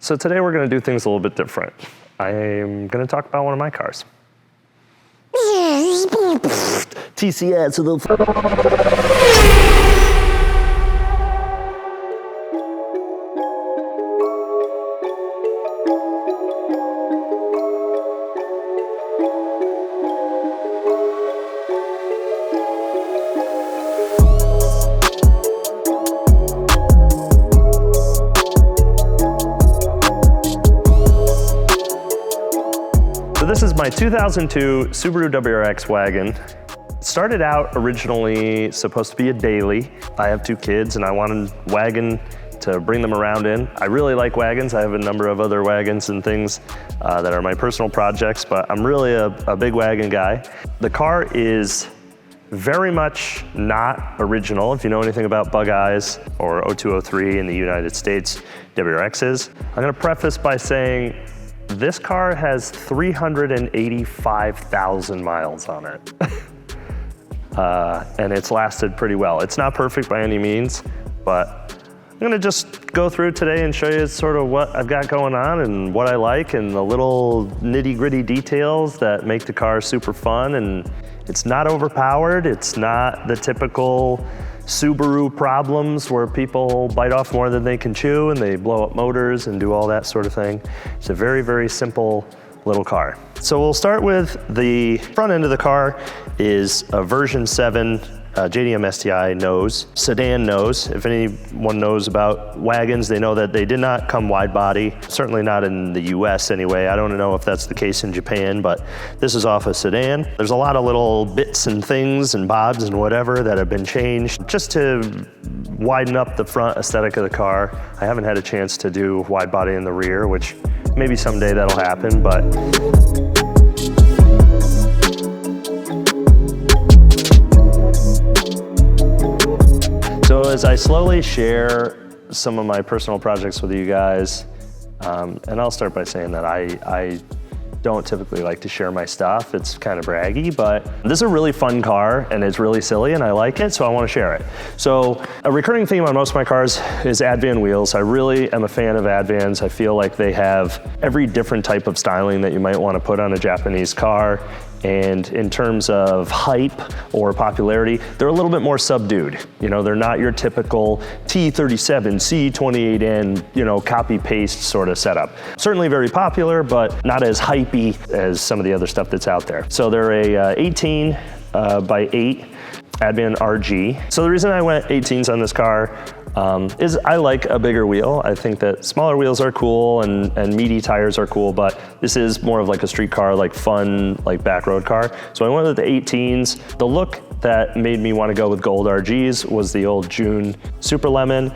So today we're going to do things a little bit different. I'm going to talk about one of my cars. TCS with This is my 2002 Subaru WRX Wagon. It started out originally supposed to be a daily. I have 2 kids and I wanted a wagon to bring them around in. I really like wagons. I have a number of other wagons and things that are my personal projects, but I'm really a big wagon guy. The car is very much not original. If you know anything about bug eyes or 0203 in the United States, WRXs. I'm gonna preface by saying this car has 385,000 miles on it. And it's lasted pretty well. It's not perfect by any means, but I'm gonna just go through today and show you sort of what I've got going on and what I like and the little nitty-gritty details that make the car super fun. And it's not overpowered. It's not the typical Subaru problems where people bite off more than they can chew and they blow up motors and do all that sort of thing. It's a very, very simple little car. So we'll start with the front end of the car is a version 7 JDM STI nose, sedan nose. If anyone knows about wagons, they know that they did not come wide body, certainly not in the US anyway. I don't know if that's the case in Japan, but this is off a sedan. There's a lot of little bits and things and bobs and whatever that have been changed just to widen up the front aesthetic of the car. I haven't had a chance to do wide body in the rear, which maybe someday that'll happen, but so as I slowly share some of my personal projects with you guys, and I'll start by saying that I don't typically like to share my stuff. It's kind of braggy, but this is a really fun car and it's really silly and I like it, so I want to share it. So a recurring theme on most of my cars is Advan wheels. I really am a fan of Advans. I feel like they have every different type of styling that you might want to put on a Japanese car. And in terms of hype or popularity, they're a little bit more subdued. You know, they're not your typical T37, C28N, you know, copy paste sort of setup. Certainly very popular, but not as hypey as some of the other stuff that's out there. So they're a 18 by 8 Advan RG. So the reason I went 18s on this car is I like a bigger wheel. I think that smaller wheels are cool and meaty tires are cool, but this is more of like a street car, like fun, like back road car. So I went with the 18s. The look that made me want to go with gold RGs was the old June Super Lemon.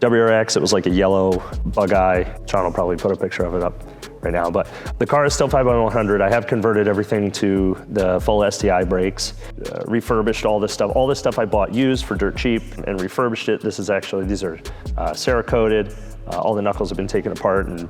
WRX, it was like a yellow bug eye. Sean will probably put a picture of it up right now, but the car is still 5x100. I have converted everything to the full STI brakes, refurbished all this stuff. All this stuff I bought used for dirt cheap and refurbished it. This is actually, these are Cerakoted. All the knuckles have been taken apart and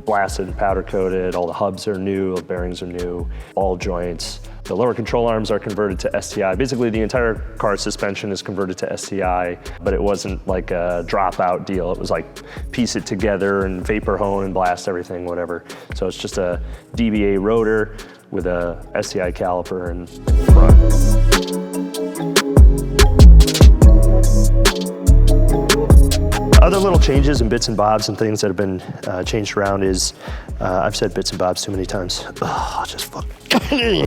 blasted and powder coated. All the hubs are new, the bearings are new, all joints. The lower control arms are converted to STI. Basically, the entire car suspension is converted to STI, but it wasn't like a dropout deal. It was like piece it together and vapor hone and blast everything, whatever. So it's just a DBA rotor with a STI caliper in front. Other little changes and bits and bobs and things that have been changed around is, I've said bits and bobs too many times. Ugh, just fuck.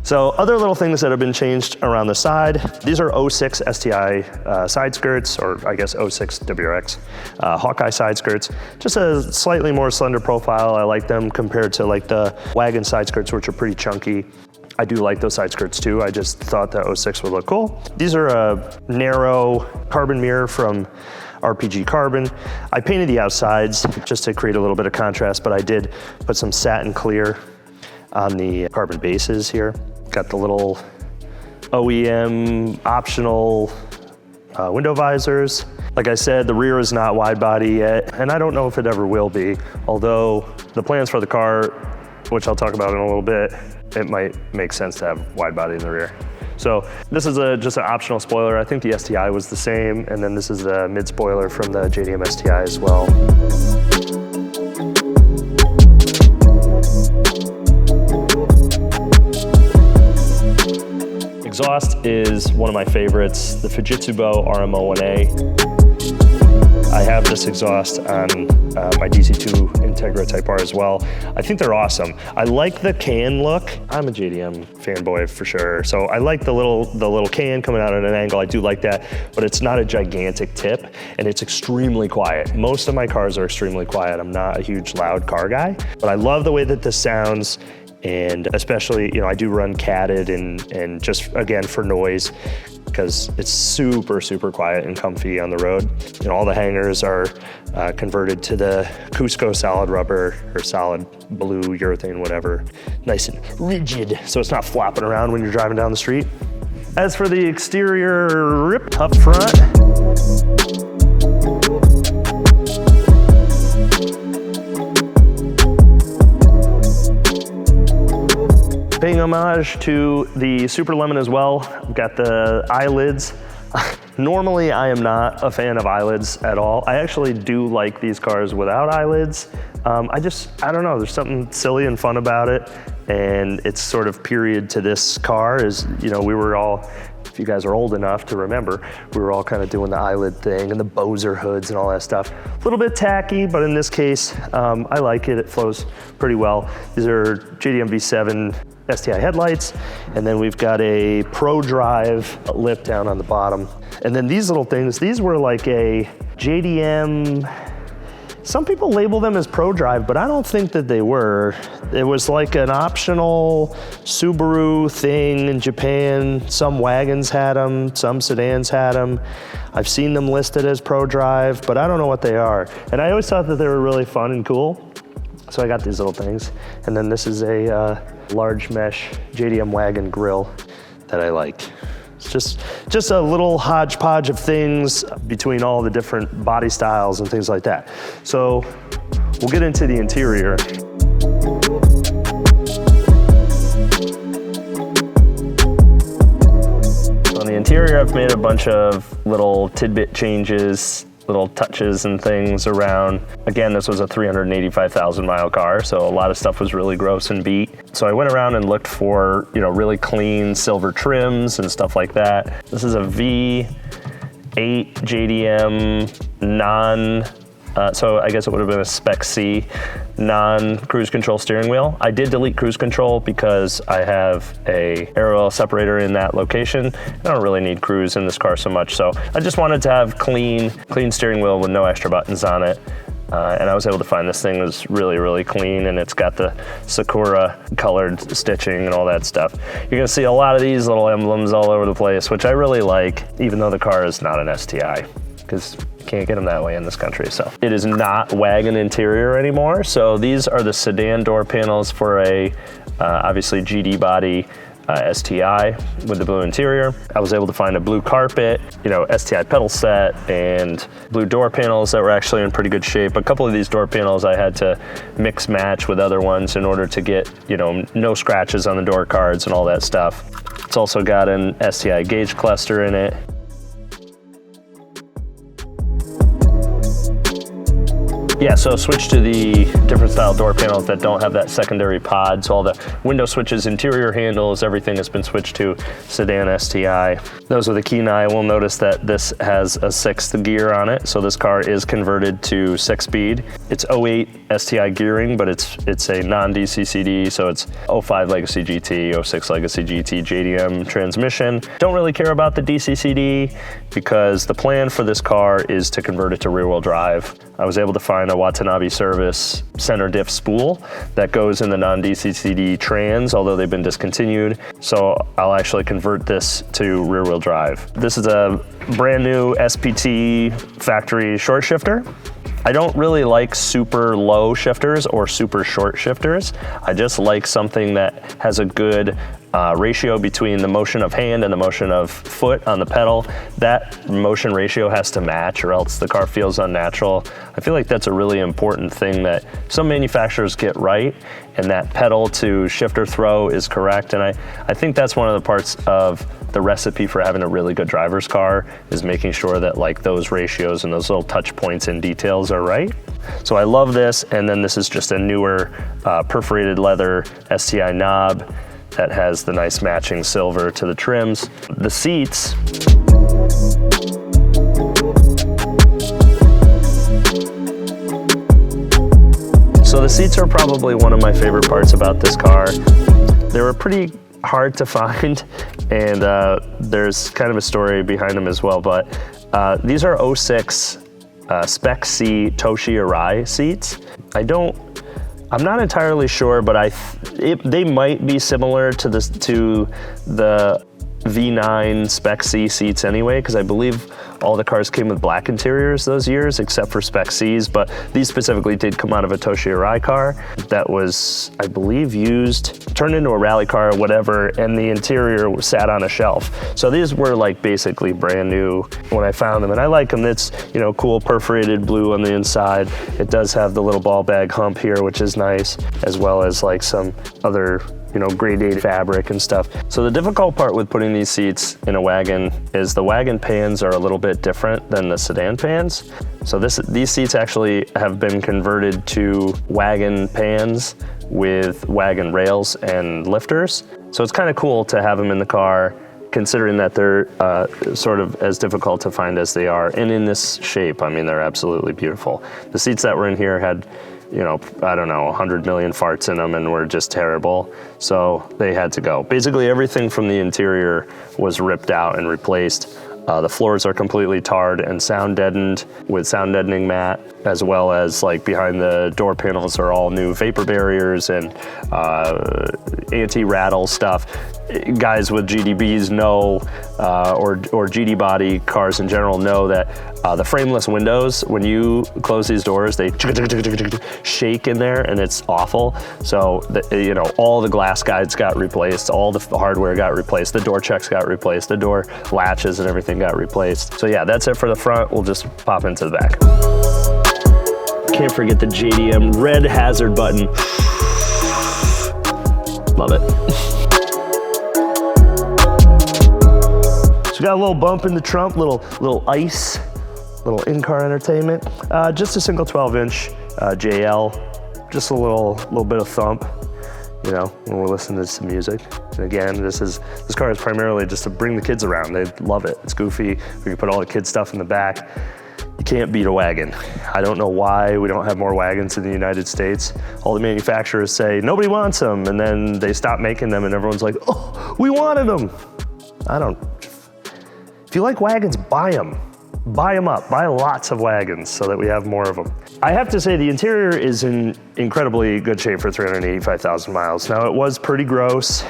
So other little things that have been changed around the side, these are 06 STI side skirts, or I guess 06 WRX Hawkeye side skirts. Just a slightly more slender profile. I like them compared to like the wagon side skirts, which are pretty chunky. I do like those side skirts too. I just thought the 06 would look cool. These are a narrow carbon mirror from RPG Carbon. I painted the outsides just to create a little bit of contrast, but I did put some satin clear on the carbon bases here. Got the little OEM optional window visors. Like I said, the rear is not wide body yet, and I don't know if it ever will be, although the plans for the car, which I'll talk about in a little bit, it might make sense to have wide body in the rear. So this is just an optional spoiler. I think the STI was the same, and then this is a mid spoiler from the JDM STI as well. is one of my favorites, the Fujitsu RMO1A. I have this exhaust on my DC2 Integra Type R as well. I think they're awesome. I like the can look. I'm a JDM fanboy for sure. So I like the little can coming out at an angle. I do like that, but it's not a gigantic tip and it's extremely quiet. Most of my cars are extremely quiet. I'm not a huge loud car guy, but I love the way that this sounds. And especially, you know, I do run catted and just again for noise, because it's super, super quiet and comfy on the road. You know, all the hangers are converted to the Cusco solid rubber or solid blue urethane, whatever. Nice and rigid, so it's not flopping around when you're driving down the street. As for the exterior rip up front, paying homage to the Super Lemon as well. I've got the eyelids. Normally, I am not a fan of eyelids at all. I actually do like these cars without eyelids. I don't know, there's something silly and fun about it. And it's sort of period to this car is, you know, we were all, if you guys are old enough to remember, we were all kind of doing the eyelid thing and the Bozer hoods and all that stuff. A little bit tacky, but in this case, I like it. It flows pretty well. These are JDM V7 STI headlights, and then we've got a Pro Drive lip down on the bottom. And then these little things, these were like a JDM, some people label them as Pro Drive, but I don't think that they were. It was like an optional Subaru thing in Japan. Some wagons had them, some sedans had them. I've seen them listed as Pro Drive, but I don't know what they are. And I always thought that they were really fun and cool. So I got these little things. And then this is a large mesh JDM wagon grill that I like. It's just a little hodgepodge of things between all the different body styles and things like that. So we'll get into the interior. On the interior, I've made a bunch of little tidbit changes, little touches and things around. Again, this was a 385,000 mile car, so a lot of stuff was really gross and beat. So I went around and looked for, you know, really clean silver trims and stuff like that. This is a V8 JDM so I guess it would have been a Spec C non-cruise control steering wheel. I did delete cruise control because I have a air oil separator in that location. I don't really need cruise in this car so much, so I just wanted to have clean steering wheel with no extra buttons on it. And I was able to find this thing was really, really clean, and it's got the Sakura colored stitching and all that stuff. You're gonna see a lot of these little emblems all over the place, which I really like, even though the car is not an STI, because you can't get them that way in this country. So it is not wagon interior anymore. So these are the sedan door panels for a obviously GD body STI with the blue interior. I was able to find a blue carpet, you know, STI pedal set, and blue door panels that were actually in pretty good shape. A couple of these door panels I had to mix match with other ones in order to get, you know, no scratches on the door cards and all that stuff. It's also got an STI gauge cluster in it. Yeah, so switch to the different style door panels that don't have that secondary pod. So all the window switches, interior handles, everything has been switched to sedan STI. Those are the key. Now I will notice that this has a 6th gear on it. So this car is converted to 6-speed. It's 08 STI gearing, but it's a non-DCCD. So it's 05 Legacy GT, 06 Legacy GT JDM transmission. Don't really care about the DCCD because the plan for this car is to convert it to rear-wheel drive. I was able to find a Watanabe Service center diff spool that goes in the non-DCCD trans, although they've been discontinued. So I'll actually convert this to rear-wheel drive. This is a brand new SPT factory short shifter. I don't really like super low shifters or super short shifters. I just like something that has a good ratio between the motion of hand and the motion of foot on the pedal. That motion ratio has to match or else the car feels unnatural. I feel like that's a really important thing that some manufacturers get right, and that pedal to shifter throw is correct. And I think that's one of the parts of the recipe for having a really good driver's car is making sure that like those ratios and those little touch points and details are right. So I love this, and then this is just a newer perforated leather STI knob. that has the nice matching silver to the trims. The seats, so the seats are probably one of my favorite parts about this car. They were pretty hard to find, and there's kind of a story behind them as well, but these are 06 Spec C Toshi Arai seats. I'm not entirely sure, but they might be similar to the V9 Spec C seats anyway, because I believe all the cars came with black interiors those years, except for Spec Cs, but these specifically did come out of a Toshi Arai car that was, I believe, turned into a rally car or whatever, and the interior sat on a shelf. So these were like basically brand new when I found them, and I like them. It's, you know, cool perforated blue on the inside. It does have the little ball bag hump here, which is nice, as well as like some other, you know, grade 8 fabric and stuff. So the difficult part with putting these seats in a wagon is the wagon pans are a little bit different than the sedan pans. So these seats actually have been converted to wagon pans with wagon rails and lifters. So it's kind of cool to have them in the car, considering that they're sort of as difficult to find as they are. And in this shape, I mean, they're absolutely beautiful. The seats that were in here had, you know, I don't know, 100 million farts in them and were just terrible. So they had to go. Basically everything from the interior was ripped out and replaced. The floors are completely tarred and sound deadened with sound deadening mat, as well as like behind the door panels are all new vapor barriers and anti-rattle stuff. Guys with GDBs know, or GD body cars in general know that the frameless windows, when you close these doors, they shake in there and it's awful. So, you know, all the glass guides got replaced, all the hardware got replaced, the door checks got replaced, the door latches and everything got replaced. So yeah, that's it for the front. We'll just pop into the back. Can't forget the JDM red hazard button. Love it. So we got a little bump in the trunk, little ice, little in-car entertainment. Just a single 12-inch JL, just a little bit of thump, you know, when we're listening to some music. And again, this car is primarily just to bring the kids around. They love it. It's goofy. We can put all the kids' stuff in the back. You can't beat a wagon. I don't know why we don't have more wagons in the United States. All the manufacturers say, nobody wants them, and then they stop making them and everyone's like, oh, we wanted them. If you like wagons, buy them. Buy them up, buy lots of wagons so that we have more of them. I have to say the interior is in incredibly good shape for 385,000 miles. Now it was pretty gross,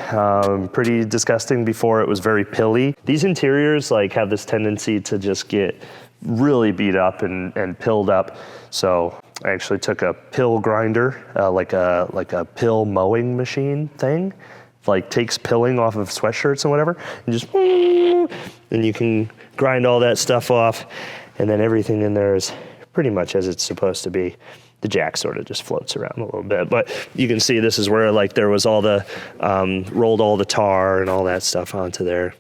pretty disgusting before. It was very pilly. These interiors like have this tendency to just get really beat up and pilled up. So I actually took a pill grinder, like a pill mowing machine thing, like takes pilling off of sweatshirts and whatever, and just, and you can grind all that stuff off, and then everything in there is pretty much as it's supposed to be. The jack sort of just floats around a little bit, but you can see this is where like there was all the, rolled all the tar and all that stuff onto there.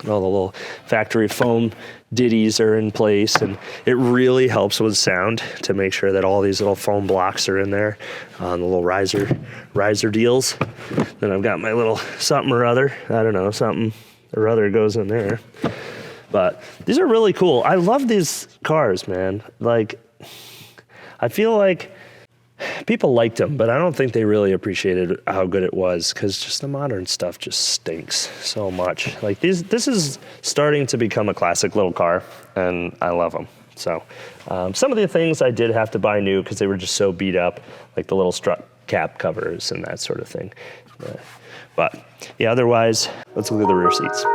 All the little factory foam ditties are in place, and it really helps with sound to make sure that all these little foam blocks are in there on the little riser deals. Then I've got my little something or other, I don't know, something or other goes in there. But these are really cool. I love these cars, man. Like, I feel like people liked them, but I don't think they really appreciated how good it was, because just the modern stuff just stinks so much. Like this is starting to become a classic little car, and I love them. So some of the things I did have to buy new because they were just so beat up, like the little strut cap covers and that sort of thing. But yeah, otherwise, let's look at the rear seats.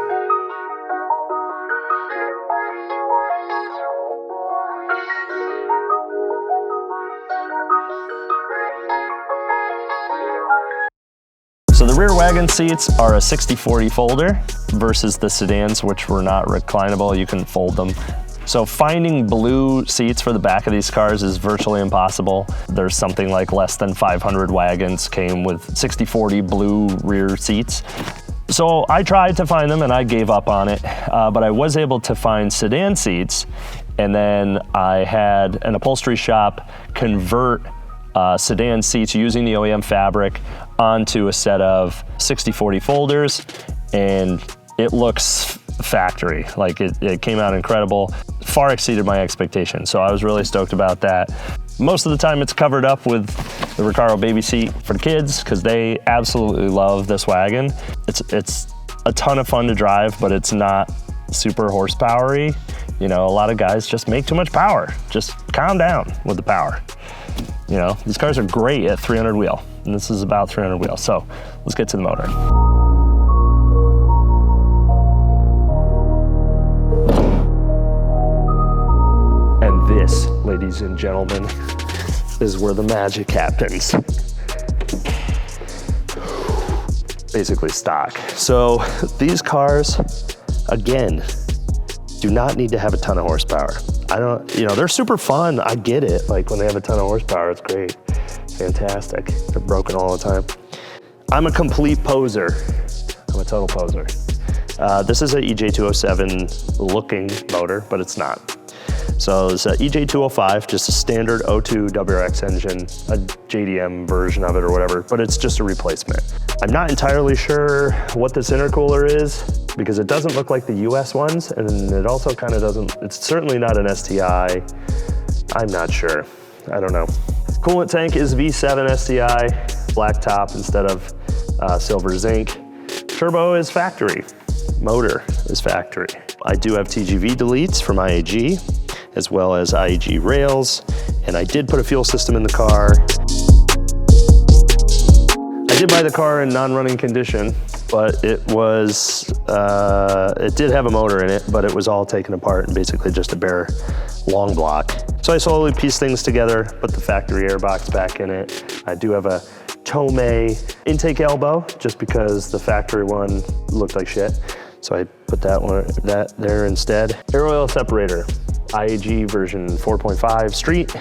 So the rear wagon seats are a 60/40 folder versus the sedans, which were not reclinable. You can fold them. So finding blue seats for the back of these cars is virtually impossible. There's something like less than 500 wagons came with 60/40 blue rear seats. So I tried to find them and I gave up on it, but I was able to find sedan seats, and then I had an upholstery shop convert sedan seats using the OEM fabric onto a set of 60/40 folders, and it looks factory. Like it came out incredible, far exceeded my expectations. So I was really stoked about that. Most of the time it's covered up with the Recaro baby seat for the kids because they absolutely love this wagon. It's a ton of fun to drive, but it's not super horsepowery. You know, a lot of guys just make too much power. Just calm down with the power. You know, these cars are great at 300 wheel, and this is about 300 wheel. So let's get to the motor. And this, ladies and gentlemen, is where the magic happens. Basically stock. So these cars, again, do not need to have a ton of horsepower. They're super fun. I get it. Like when they have a ton of horsepower, it's great. Fantastic. They're broken all the time. I'm a complete poser. I'm a total poser. This is a EJ207 looking motor, but it's not. So it's an EJ205, just a standard 02 WRX engine, a JDM version of it or whatever, but it's just a replacement. I'm not entirely sure what this intercooler is because it doesn't look like the US ones, and it also kind of doesn't, it's certainly not an STI. I'm not sure, I don't know. Coolant tank is V7 STI, black top instead of silver zinc. Turbo is factory, motor is factory. I do have TGV deletes from IAG, as well as IAG rails, and I did put a fuel system in the car. I did buy the car in non-running condition, but it did have a motor in it, but it was all taken apart and basically just a bare long block. So I slowly pieced things together, put the factory airbox back in it. I do have a Tomei intake elbow, just because the factory one looked like shit. So I put that there instead. Air oil separator, IAG version 4.5 street.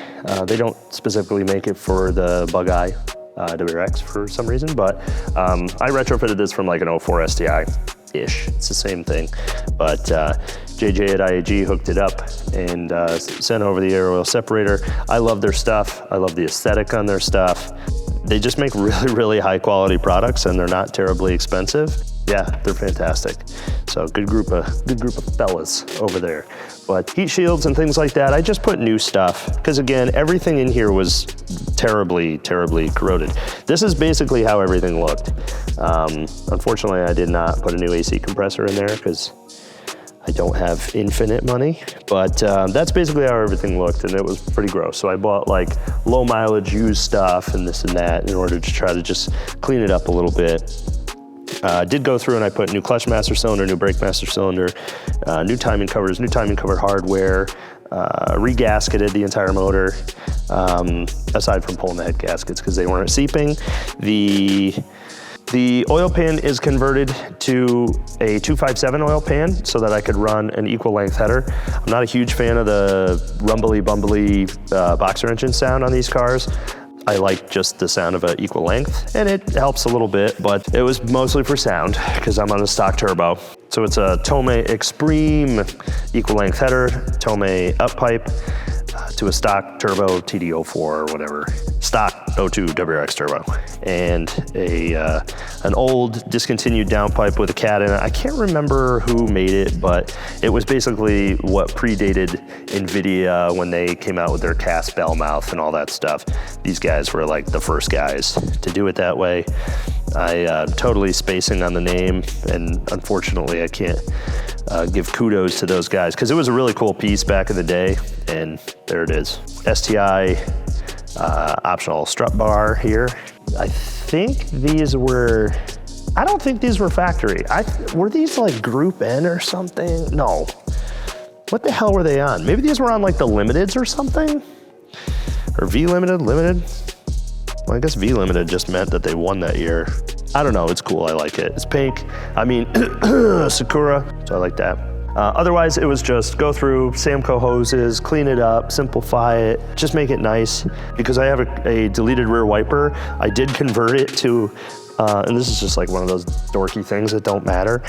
They don't specifically make it for the Bug Eye WRX for some reason, but I retrofitted this from like an 04 STI-ish. It's the same thing, but JJ at IAG hooked it up and sent over the air oil separator. I love their stuff. I love the aesthetic on their stuff. They just make really, really high quality products, and they're not terribly expensive. Yeah, they're fantastic. So good group of fellas over there. But heat shields and things like that, I just put new stuff because again, everything in here was terribly, terribly corroded. This is basically how everything looked. Unfortunately, I did not put a new AC compressor in there because I don't have infinite money, but that's basically how everything looked, and it was pretty gross. So I bought like low mileage used stuff and this and that in order to try to just clean it up a little bit. Did go through and I put new clutch master cylinder, new brake master cylinder, new timing covers, new timing cover hardware, re-gasketed the entire motor, aside from pulling the head gaskets because they weren't seeping. The oil pan is converted to a 257 oil pan so that I could run an equal length header. I'm not a huge fan of the rumbly bumbly boxer engine sound on these cars. I like just the sound of an equal length, and it helps a little bit, but it was mostly for sound because I'm on a stock turbo. So it's a Tomei Extreme equal length header, Tomei up pipe to a stock turbo TD04 or whatever, stock 02 WRX turbo, and an old discontinued downpipe with a cat in it. I can't remember who made it, but it was basically what predated NVIDIA when they came out with their cast bell mouth and all that stuff. These guys were like the first guys to do it that way. I'm totally spacing on the name, and unfortunately I can't give kudos to those guys because it was a really cool piece back in the day, and there it is. STI optional strut bar here. I think these were, I don't think these were factory. Were these like Group N or something? No. What the hell were they on? Maybe these were on like the Limiteds or something? Or V Limited, Limited? Well, I guess V Limited just meant that they won that year. I don't know, it's cool, I like it. It's pink, I mean, Sakura, so I like that. Otherwise, it was just go through Samco hoses, clean it up, simplify it, just make it nice. Because I have a deleted rear wiper, I did convert it to and this is just like one of those dorky things that don't matter.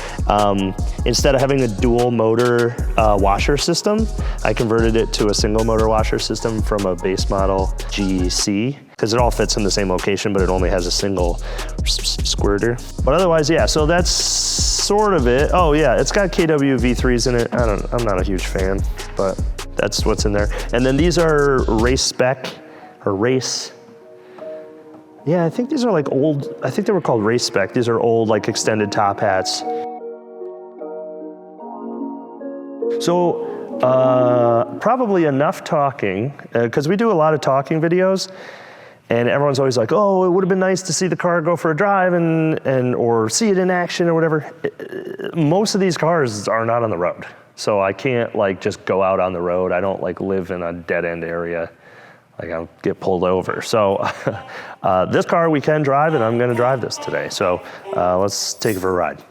Instead of having a dual motor washer system, I converted it to a single motor washer system from a base model GC, because it all fits in the same location, but it only has a single squirter. But otherwise, yeah, so that's sort of it. Oh yeah, it's got KW V3s in it. I'm not a huge fan, but that's what's in there. And then these are race spec, or race. Yeah, I think these are like old, I think they were called race spec. These are old, like extended top hats. So probably enough talking, because we do a lot of talking videos, and everyone's always like, oh, it would have been nice to see the car go for a drive or see it in action or whatever. Most of these cars are not on the road. So I can't like just go out on the road. I don't like live in a dead end area. Like I'll get pulled over. So this car we can drive, and I'm gonna drive this today. So let's take it for a ride.